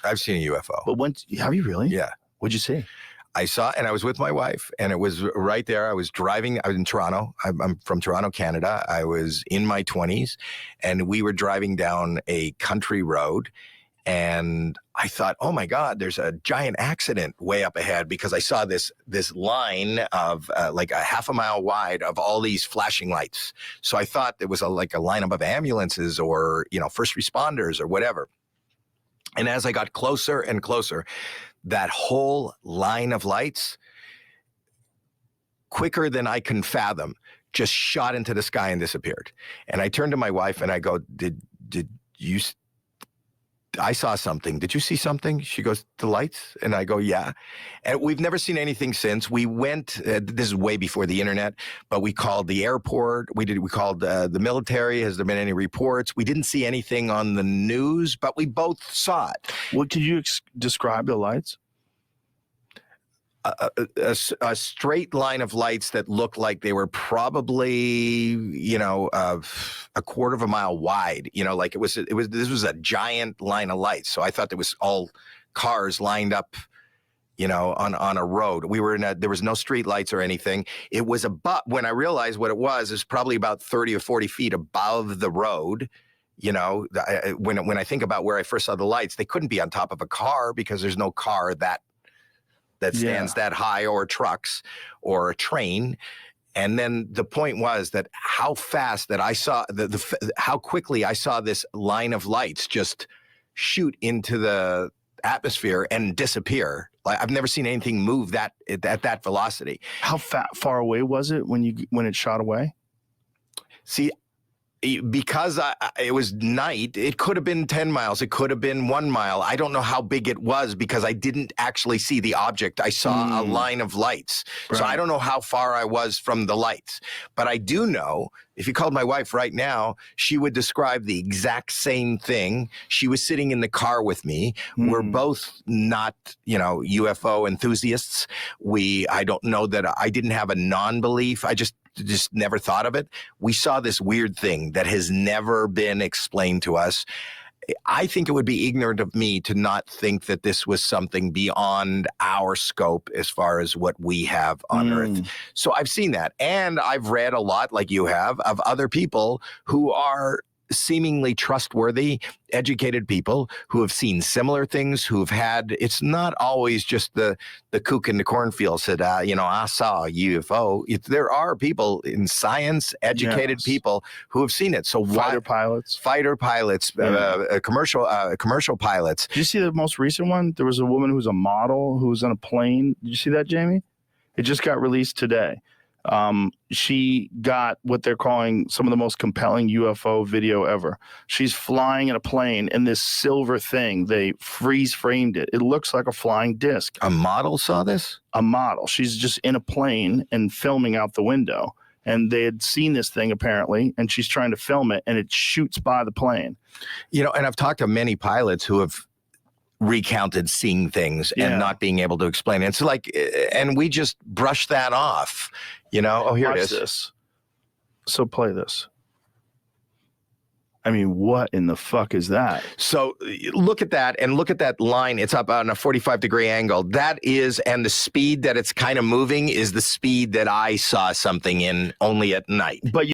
I've seen a UFO. But have you really? Yeah. What'd you see? I saw, and I was with my wife, and it was right there. I was driving. I was in Toronto. I'm from Toronto, Canada. I was in my 20s, and we were driving down a country road, and I thought, oh my God, there's a giant accident way up ahead, because I saw this line of like a half a mile wide of all these flashing lights. So I thought it was like a lineup of ambulances or, first responders or whatever. And as I got closer and closer, that whole line of lights, quicker than I can fathom, just shot into the sky and disappeared. And I turned to my wife and I go, did you, I saw something. Did you see something? She goes, the lights? And I go, yeah. And we've never seen anything since. We went, this is way before the internet, but we called the airport. We called the military. Has there been any reports? We didn't see anything on the news, but we both saw it. What could you describe the lights? A straight line of lights that looked like they were probably, a quarter of a mile wide. Like this was a giant line of lights. So I thought there was all cars lined up, on a road. We were there was no street lights or anything. It was when I realized what it was probably about 30 or 40 feet above the road. When I think about where I first saw the lights, they couldn't be on top of a car because there's no car that stands that high, or trucks or a train. And then the point was that how fast that I saw how quickly I saw this line of lights just shoot into the atmosphere and disappear. Like I've never seen anything move at that velocity. How far away was it when it shot away? See, because it was night, it could have been 10 miles. It could have been 1 mile. I don't know how big it was because I didn't actually see the object. I saw a line of lights. Right. So I don't know how far I was from the lights. But I do know, if you called my wife right now, she would describe the exact same thing. She was sitting in the car with me. We're both not, UFO enthusiasts. I don't know that I didn't have a non-belief. I just never thought of it. We saw this weird thing that has never been explained to us. I think it would be ignorant of me to not think that this was something beyond our scope as far as what we have on Earth. So I've seen that. And I've read a lot, like you have, of other people who are seemingly trustworthy, educated people who have seen similar things, who've had, it's not always just the kook in the cornfield said, I saw a UFO. There are people in science, educated people who have seen it. So fighter pilots, commercial pilots. Did you see the most recent one? There was a woman who was a model who was on a plane. Did you see that, Jamie? It just got released today. She got what they're calling some of the most compelling UFO video ever. She's flying in a plane, and this silver thing, they freeze framed it. It looks like a flying disc. A model saw this? A model. She's just in a plane and filming out the window. And they had seen this thing apparently, and she's trying to film it, and it shoots by the plane. And I've talked to many pilots who have recounted seeing things and not being able to explain it. It's like, and we just brush that off, Oh, here Watch it is. This. So play this. I mean, what in the fuck is that? So look at that, and look at that line. It's up on a 45-degree angle. That is, and the speed that it's kind of moving is the speed that I saw something in only at night. But